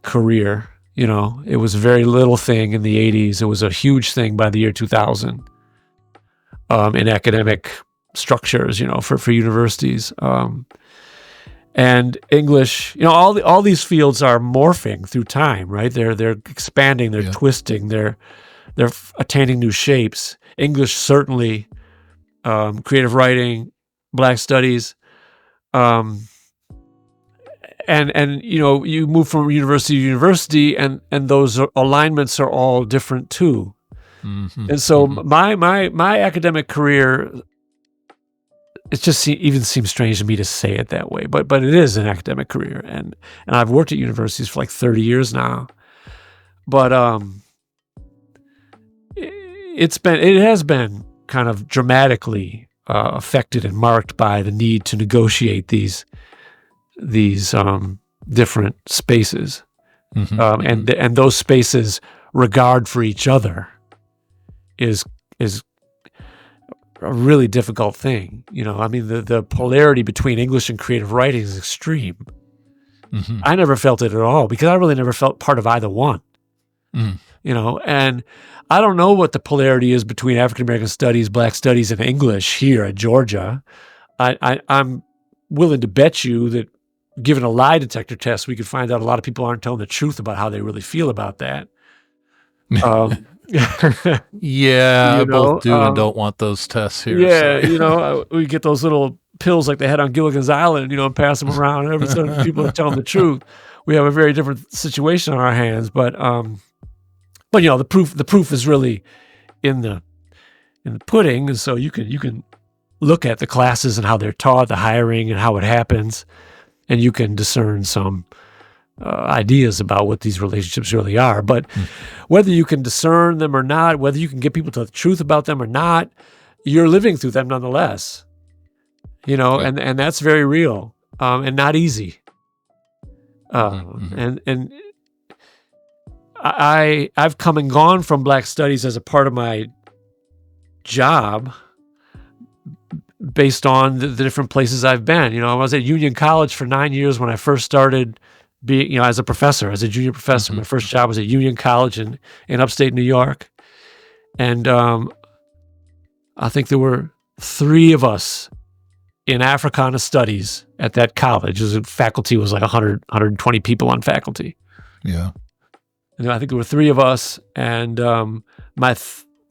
career. It was a very little thing in the 80s. It was a huge thing by the year 2000 in academic structures, for universities. And English, all these fields are morphing through time, right? They're expanding, they're twisting, they're attaining new shapes. English certainly, creative writing, Black studies, and you move from university to university, and those alignments are all different too. And so my academic career, it just even seems strange to me to say it that way, but it is an academic career, and I've worked at universities for like 30 years now. But it has been kind of dramatically affected and marked by the need to negotiate these different spaces, and those spaces' regard for each other is a really difficult thing. The polarity between English and creative writing is extreme. I never felt it at all, because I really never felt part of either one. And I don't know what the polarity is between African American studies, Black studies, and English here at Georgia. I'm willing to bet you that, given a lie detector test, we could find out a lot of people aren't telling the truth about how they really feel about that. Yeah, I You know, both do and don't want those tests here. yeah, So. we get those little pills like they had on Gilligan's Island, and pass them around, and every time people are telling the truth. We have a very different situation on our hands, but the proof is really in the pudding, and so you can look at the classes and how they're taught, the hiring and how it happens, and you can discern some ideas about what these relationships really are. But whether you can discern them or not, whether you can get people to the truth about them or not, you're living through them nonetheless. And that's very real and not easy. And I've come and gone from Black Studies as a part of my job based on the different places I've been. I was at Union College for 9 years when I first started being, as a professor, as a junior professor. My first job was at Union College in upstate New York. And I think there were 3 of us in Africana Studies at that college. The faculty was like 120 people on faculty. Yeah. And I think there were 3 of us, and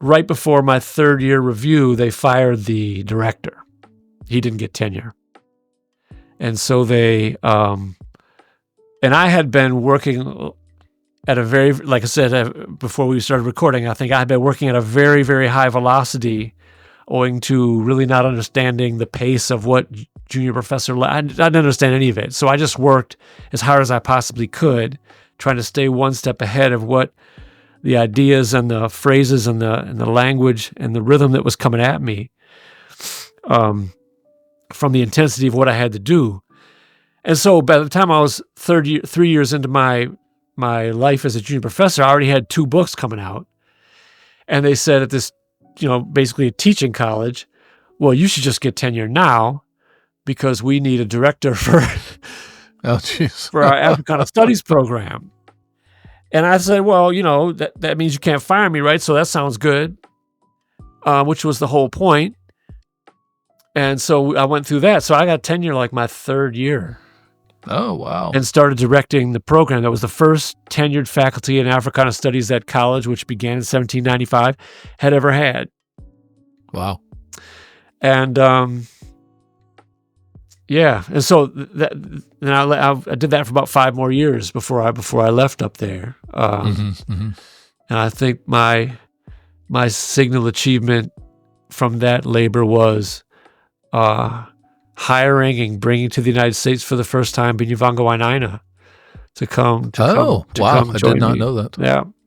right before my 3rd year review, they fired the director. He didn't get tenure. And so they, and I had been working at a very, like I said, before we started recording, I think I had been working at a very, very high velocity owing to really not understanding the pace of what junior professor, I didn't understand any of it. So I just worked as hard as I possibly could, trying to stay one step ahead of what the ideas and the phrases and the language and the rhythm that was coming at me from the intensity of what I had to do. And so by the time I was 3 years into my life as a junior professor, I already had 2 books coming out. And they said at this, basically a teaching college, well, you should just get tenure now because we need a director for for our Africana Studies program. And I said, well, that means you can't fire me, right? So that sounds good, which was the whole point. And so I went through that. So I got tenure like my 3rd year. Oh, wow. And started directing the program. That was the first tenured faculty in Africana Studies that college, which began in 1795, had ever had. Wow. And yeah, and so I did that for about 5 more years before I left up there. And I think my signal achievement from that labor was hiring and bringing to the United States for the first time Binyavanga Wainaina to come. Wow! I did not me. know that.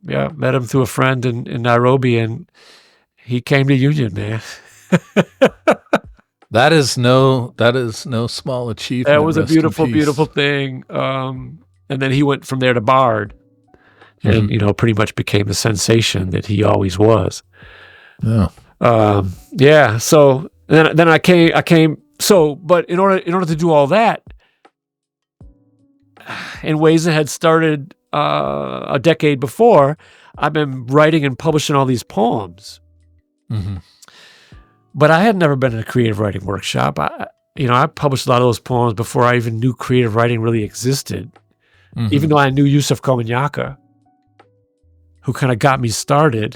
Yeah. Met him through a friend in Nairobi, and he came to Union, man. That is no small achievement. That was a beautiful, beautiful thing. And then he went from there to Bard, and pretty much became the sensation that he always was. Yeah. So then I came. So, but in order to do all that, in ways that had started a decade before, I've been writing and publishing all these poems. But I had never been in a creative writing workshop. I published a lot of those poems before I even knew creative writing really existed. Even though I knew Yusuf Komunyakaa, who kind of got me started.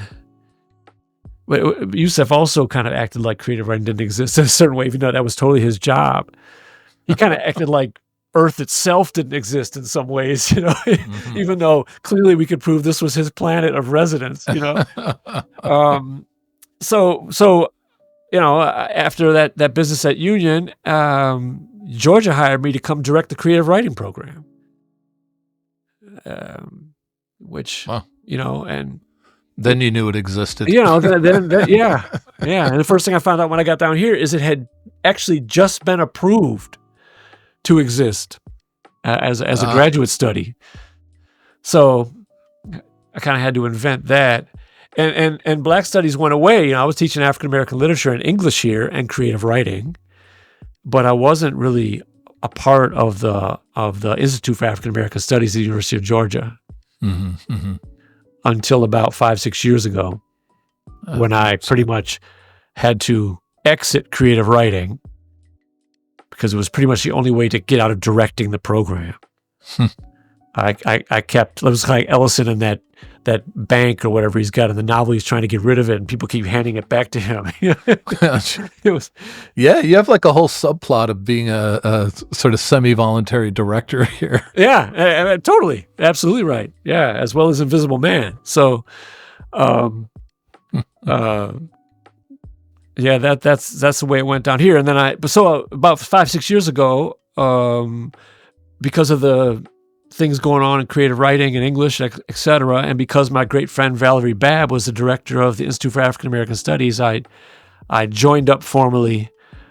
Yusuf also kind of acted like creative writing didn't exist in a certain way, even though that was totally his job. He kind of acted like Earth itself didn't exist in some ways, even though clearly we could prove this was his planet of residence, So after that business at Union, Georgia hired me to come direct the creative writing program, which, wow. And then you knew it existed. Yeah. And the first thing I found out when I got down here is it had actually just been approved to exist as a graduate study. So I kind of had to invent that. And Black Studies went away. I was teaching African American literature and English here and creative writing, but I wasn't really a part of the Institute for African American Studies at the University of Georgia until about 5-6 years ago, when I pretty much had to exit creative writing because it was pretty much the only way to get out of directing the program. I kept, it was like Ellison in that that bank or whatever he's got in the novel. He's trying to get rid of it, and people keep handing it back to him. It was, yeah, you have like a whole subplot of being a sort of semi-voluntary director here. yeah, totally, absolutely right. Yeah, as well as Invisible Man. So, yeah, that's the way it went down here. And then about 5-6 years ago, because of the things going on in creative writing and English, et cetera, and because my great friend Valerie Babb was the director of the Institute for African American Studies, I joined up formally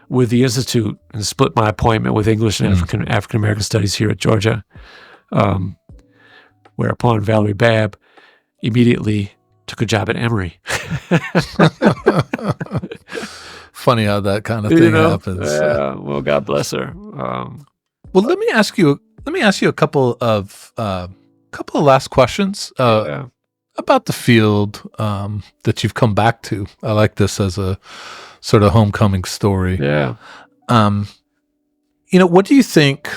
with the Institute and split my appointment with English and African American Studies here at Georgia. Whereupon Valerie Babb immediately took a job at Emory. Funny how that kind of thing happens. Well, God bless her. Well, let me ask you a couple of last questions about the field that you've come back to. I like this as a sort of homecoming story. Yeah. What do you think,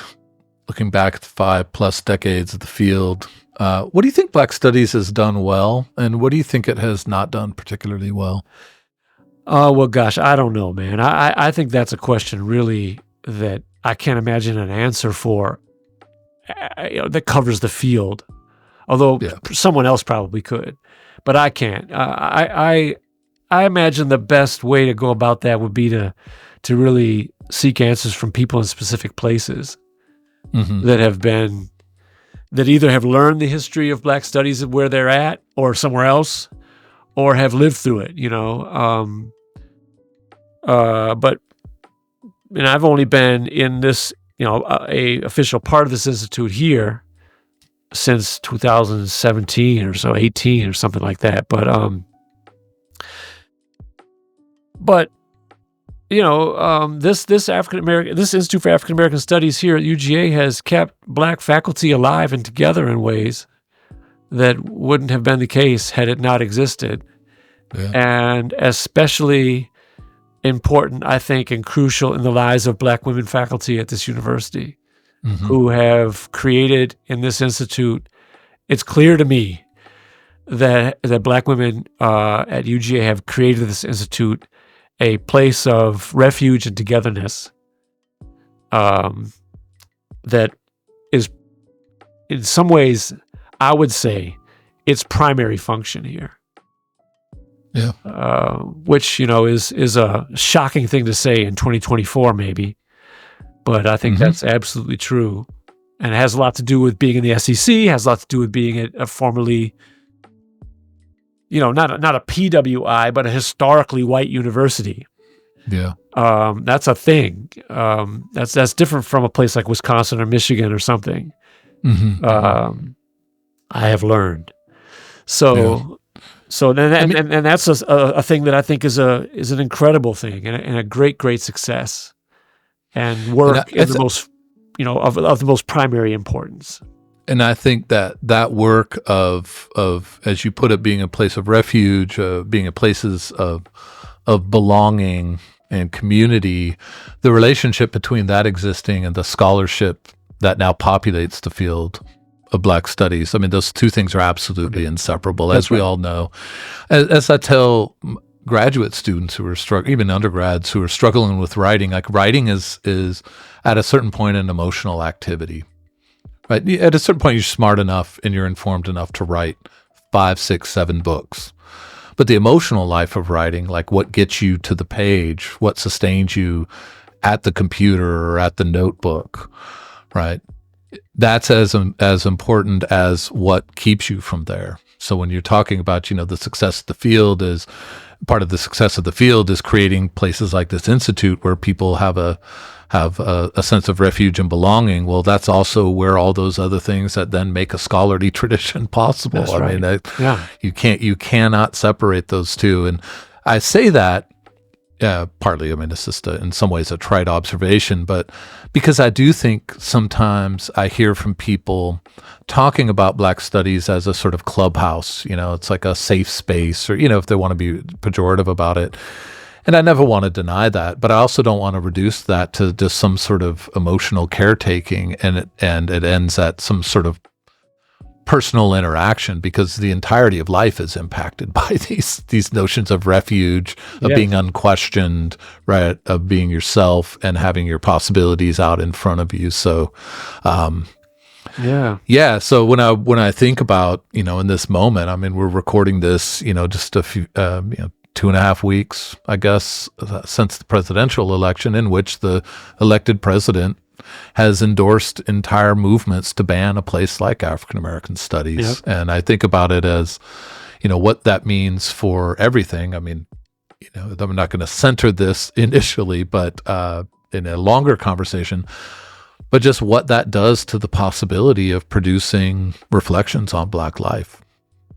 looking back at the 5+ decades of the field, what do you think Black Studies has done well, and what do you think it has not done particularly well? Well, gosh, I don't know, man. I think that's a question really that I can't imagine an answer for that covers the field, although someone else probably could, but I can't. I imagine the best way to go about that would be to really seek answers from people in specific places that either have learned the history of Black Studies where they're at or somewhere else, or have lived through it, but I've only been in this, a official part of this institute here since 2017 or so, 18 or something like that. But this Institute for African American Studies here at UGA has kept Black faculty alive and together in ways that wouldn't have been the case had it not existed. Yeah. And especially important, I think, and crucial in the lives of Black women faculty at this university who have created in this institute. It's clear to me that Black women at UGA have created this institute a place of refuge and togetherness that is, in some ways, I would say, its primary function here. Yeah. Which, is a shocking thing to say in 2024, maybe. But I think that's absolutely true. And it has a lot to do with being in the SEC, has a lot to do with being a formerly, not a PWI, but a historically white university. Yeah. That's a thing. That's different from a place like Wisconsin or Michigan or something. I have learned. So that's a thing that I think is an incredible thing and a great success and work in the most, of the most primary importance. And I think that work of, as you put it, being a place of refuge, being a places of belonging and community, the relationship between that existing and the scholarship that now populates the field of Black Studies. I mean, those two things are absolutely inseparable, as we all know. As I tell graduate students who are struggling, even undergrads who are struggling with writing, like writing is at a certain point an emotional activity. Right. At a certain point, you're smart enough and you're informed enough to write 5, 6, 7 books. But the emotional life of writing, like what gets you to the page, what sustains you at the computer or at the notebook, right? That's as important as what keeps you from there. So when you're talking about, the success of the field is part of the success of the field is creating places like this institute where people have a sense of refuge and belonging. Well, that's also where all those other things that then make a scholarly tradition possible. That's right. You cannot separate those two. And I say that partly, it's just in some ways a trite observation, but because I do think sometimes I hear from people talking about Black Studies as a sort of clubhouse, it's like a safe space, or, if they want to be pejorative about it. And I never want to deny that, but I also don't want to reduce that to just some sort of emotional caretaking, and it ends at some sort of personal interaction, because the entirety of life is impacted by these notions of refuge, of being unquestioned, right, of being yourself and having your possibilities out in front of you. So so when I think about, in this moment, I mean, we're recording this, just a few 2.5 weeks, I guess, since the presidential election, in which the elected president has endorsed entire movements to ban a place like African American studies. And I think about it as, what that means for everything. I mean, I'm not going to center this initially, but in a longer conversation, but just what that does to the possibility of producing reflections on Black life.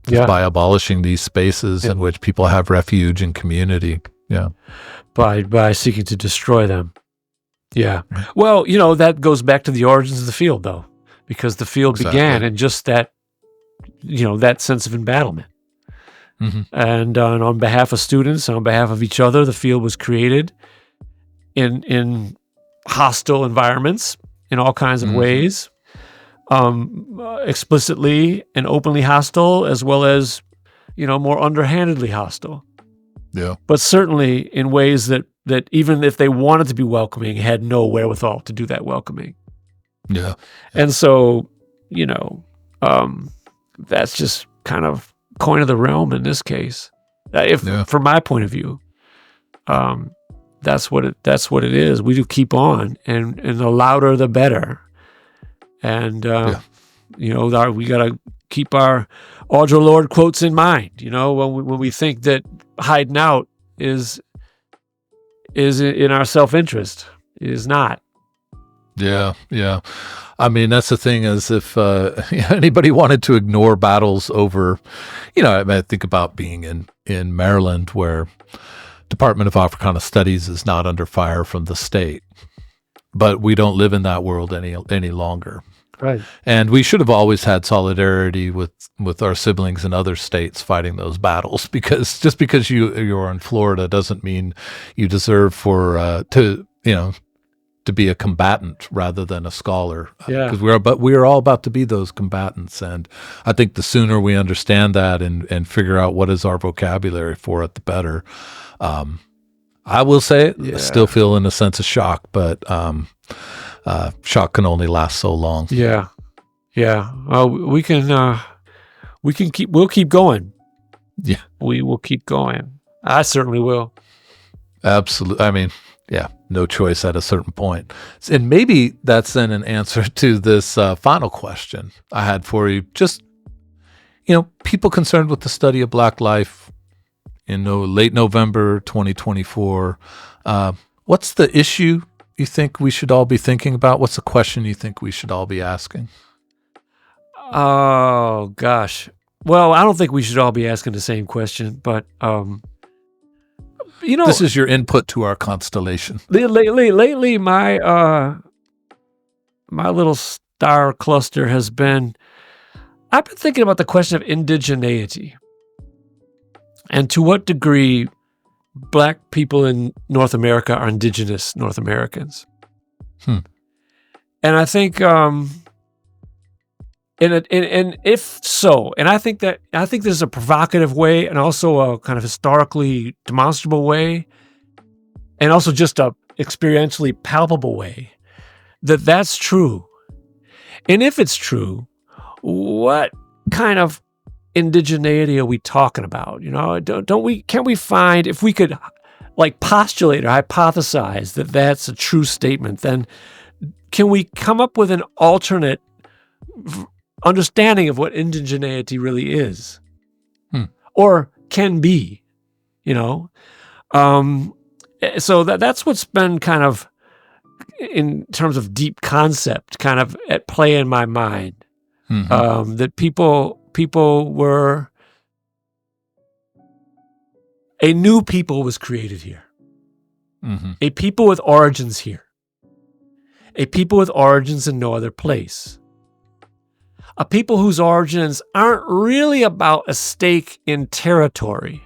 By abolishing these spaces in which people have refuge and community. By seeking to destroy them. Well, that goes back to the origins of the field, though, because the field began in just that, that sense of embattlement. And on behalf of students, on behalf of each other, the field was created in hostile environments in all kinds of ways. Explicitly and openly hostile, as well as, more underhandedly hostile. But certainly in ways that even if they wanted to be welcoming, had no wherewithal to do that welcoming. And so, that's just kind of coin of the realm in this case. From my point of view, that's what it is. We do keep on, and the louder the better. And, we got to keep our Audre Lorde quotes in mind, when we think that hiding out is in our self-interest. It is not. Yeah. I mean, that's the thing, is if anybody wanted to ignore battles over, I think about being in Maryland, where Department of Africana Studies is not under fire from the state. But we don't live in that world any longer. Right. And we should have always had solidarity with our siblings in other states fighting those battles, because just because you're in Florida doesn't mean you deserve to be a combatant rather than a scholar. Because we are all about to be those combatants. And I think the sooner we understand that and figure out what is our vocabulary for it, the better. I will say it, I still feel in a sense of shock, but shock can only last so long. We'll keep going. We will keep going. I certainly will. Absolutely. I mean, no choice at a certain point. And maybe that's then an answer to this final question I had for you. Just, people concerned with the study of Black life in late November 2024. What's the issue you think we should all be thinking about? What's the question you think we should all be asking? Oh, gosh. Well, I don't think we should all be asking the same question, but, this is your input to our constellation. Lately, my little star cluster I've been thinking about the question of indigeneity and to what degree Black people in North America are indigenous North Americans. And I think, and if so, and I think there's a provocative way and also a kind of historically demonstrable way, and also just a experientially palpable way that's true. And if it's true, what kind of indigeneity are we talking about? Can we find, if we could postulate or hypothesize that that's a true statement, then can we come up with an alternate understanding of what indigeneity really is or can be, so that's what's been kind of, in terms of deep concept, kind of at play in my mind. That people were, a new people was created here. A people with origins here. A people with origins in no other place. A people whose origins aren't really about a stake in territory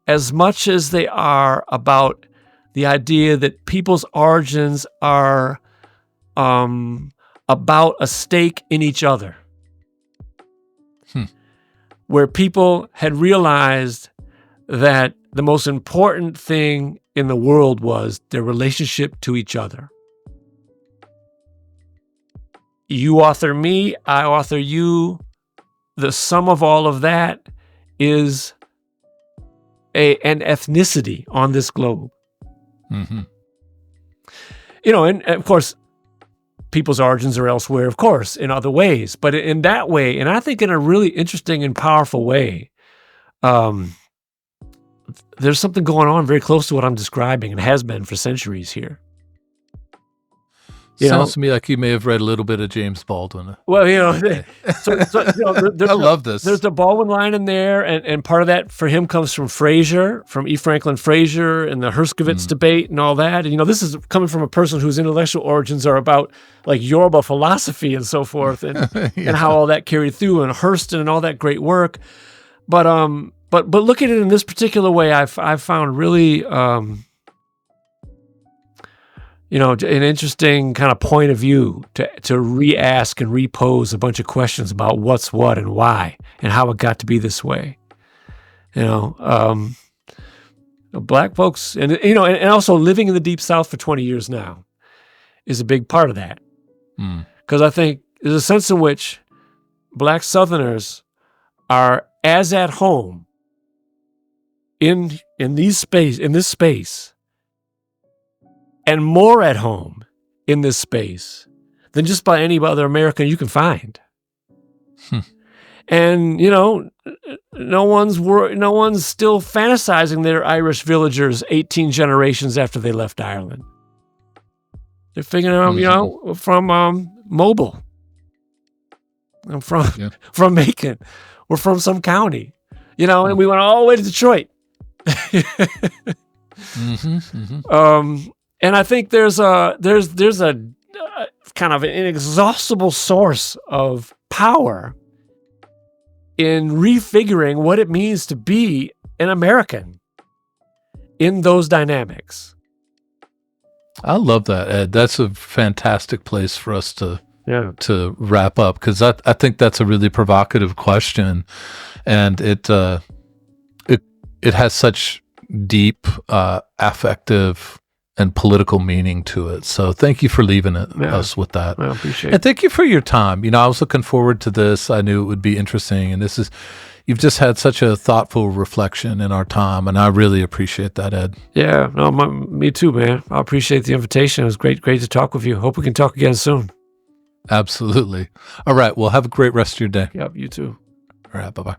as much as they are about the idea that people's origins are about a stake in each other. where people had realized that the most important thing in the world was their relationship to each other. You author me, I author you. The sum of all of that is an ethnicity on this globe. Mm-hmm. And of course, people's origins are elsewhere, of course, in other ways. But in that way, and I think in a really interesting and powerful way, there's something going on very close to what I'm describing and has been for centuries here. Sounds to me like you may have read a little bit of James Baldwin. Well, I love this. There's the Baldwin line in there, and part of that for him comes from Fraser, from E. Franklin Fraser, and the Herskovits debate and all that. And this is coming from a person whose intellectual origins are about like Yoruba philosophy and so forth, and and how all that carried through, and Hurston and all that great work. But look at it in this particular way. I've found really. An interesting kind of point of view to re-ask and repose a bunch of questions about what's what and why and how it got to be this way. Black folks, and also living in the Deep South for 20 years now is a big part of that. Because I think there's a sense in which Black Southerners are as at home in this space, and more at home in this space than just by any other American you can find. And no one's still fantasizing they're Irish villagers 18 generations after they left Ireland. They're figuring out, from Mobile. I'm from Macon. We're from some county, and we went all the way to Detroit. And I think there's a kind of an inexhaustible source of power in refiguring what it means to be an American in those dynamics. I love that, Ed. That's a fantastic place for us to wrap up, because I think that's a really provocative question, and it has such deep affective and political meaning to it. So thank you for leaving us with that. I appreciate it. And thank you for your time. I was looking forward to this. I knew it would be interesting. And you've just had such a thoughtful reflection in our time. And I really appreciate that, Ed. Yeah, no, me too, man. I appreciate the invitation. It was great to talk with you. Hope we can talk again soon. Absolutely. All right. Well, have a great rest of your day. Yep, you too. All right. Bye-bye.